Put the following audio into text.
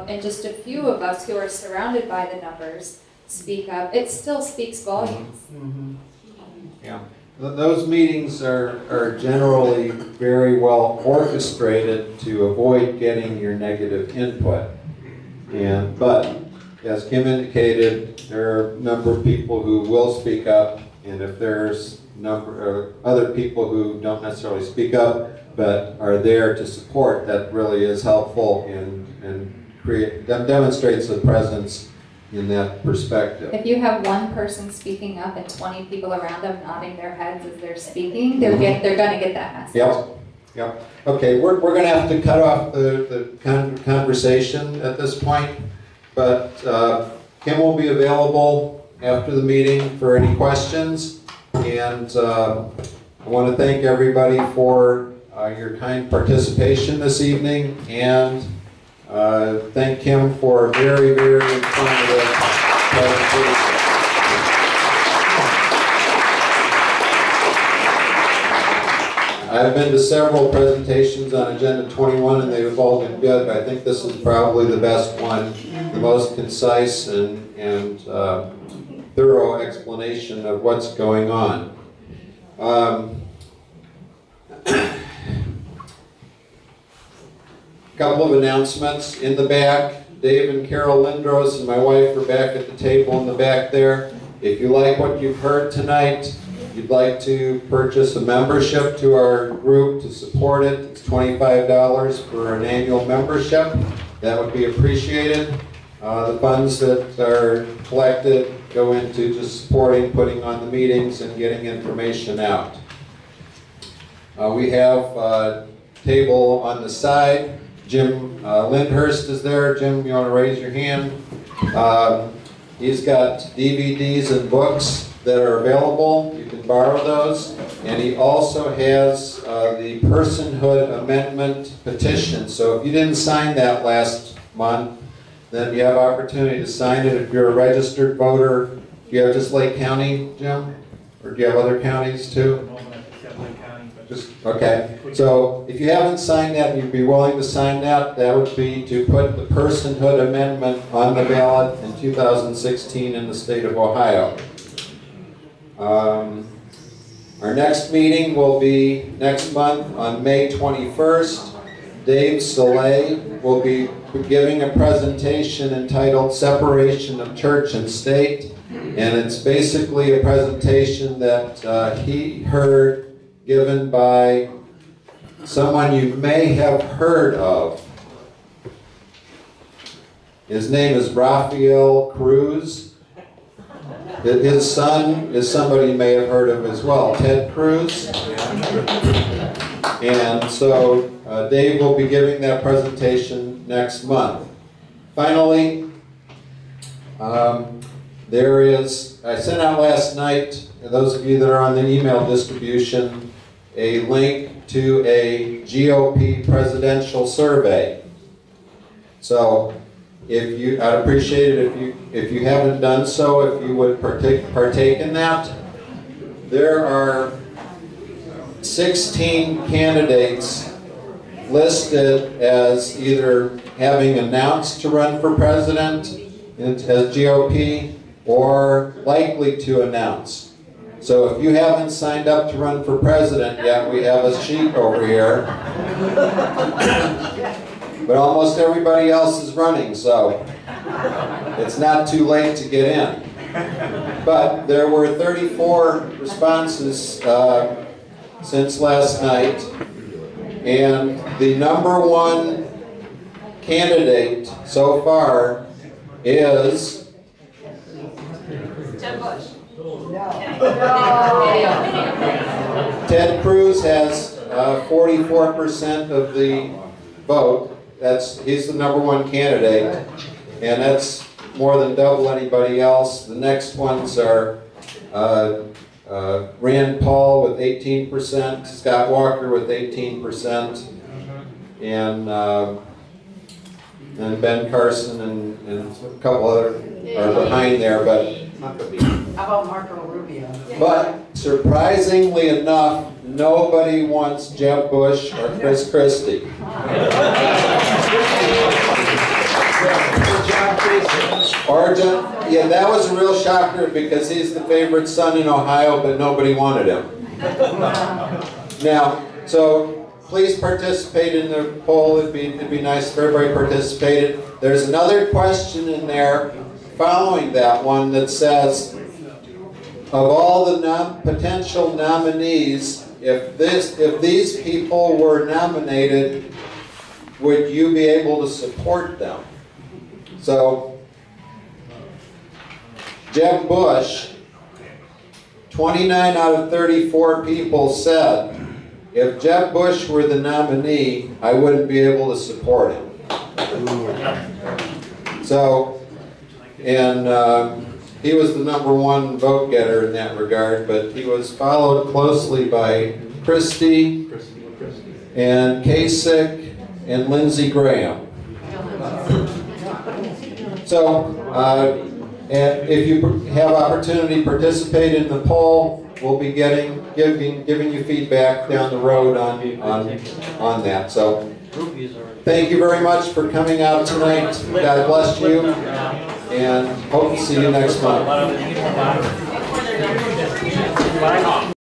and just a few of us who are surrounded by the numbers speak up, it still speaks volumes. Mm-hmm. Yeah. Those meetings are generally very well orchestrated to avoid getting your negative input. But as Kim indicated, there are a number of people who will speak up, and if there's other people who don't necessarily speak up but are there to support, that really is helpful and demonstrates the presence in that perspective. If you have one person speaking up and 20 people around them nodding their heads as they're speaking, they're going to get that message. Yep. Okay, we're going to have to cut off the conversation at this point, but Kim will be available after the meeting for any questions, and I want to thank everybody for your kind participation this evening, and thank Kim for a very, very informative presentation. I've been to several presentations on Agenda 21 and they've all been good, but I think this is probably the best one, the most concise and thorough explanation of what's going on. Couple of announcements in the back. Dave and Carol Lindros and my wife are back at the table in the back there. If you like what you've heard tonight, you'd like to purchase a membership to our group to support it, it's $25 for an annual membership. That would be appreciated. The funds that are collected go into just supporting, putting on the meetings, and getting information out. We have a table on the side. Jim Lindhurst is there. Jim, you want to raise your hand? He's got DVDs and books that are available. You can borrow those. And he also has the Personhood Amendment petition. So if you didn't sign that last month, then you have opportunity to sign it. If you're a registered voter, do you have just Lake County, Jim? Or do you have other counties too? Okay, so if you haven't signed that and you'd be willing to sign that, that would be to put the Personhood Amendment on the ballot in 2016 in the state of Ohio. Our next meeting will be next month on May 21st. Dave Soleil will be giving a presentation entitled Separation of Church and State, and it's basically a presentation that he heard given by someone you may have heard of. His name is Rafael Cruz. His son is somebody you may have heard of as well, Ted Cruz. And so Dave will be giving that presentation next month. Finally, I sent out last night, those of you that are on the email distribution, a link to a GOP presidential survey. So I'd appreciate it if you haven't done so, if you would partake in that. There are 16 candidates listed as either having announced to run for president as GOP or likely to announce. So if you haven't signed up to run for president yet, we have a sheet over here. But almost everybody else is running, so it's not too late to get in. But there were 34 responses since last night, and the #1 candidate so far is Jeb Bush. Ted Cruz has 44% of the vote. He's the #1 candidate, and that's more than double anybody else. The next ones are Rand Paul with 18%, Scott Walker with 18%, and Ben Carson and a couple other are behind there, but how about Marco Rubio? But surprisingly enough, nobody wants Jeb Bush or Chris Christie. Arjun, yeah, that was a real shocker because he's the favorite son in Ohio, but nobody wanted him. Now, so please participate in the poll. It'd be nice if everybody participated. There's another question in there following that one that says, of all the potential nominees, if these people were nominated, would you be able to support them? So, Jeb Bush, 29 out of 34 people said, if Jeb Bush were the nominee, I wouldn't be able to support him. So, and he was the #1 vote getter in that regard, but he was followed closely by Christie and Kasich and Lindsey Graham. So, and if you have opportunity, participate in the poll. We'll be giving you feedback down the road on that. So, thank you very much for coming out tonight. God bless you, and hope to see you next month.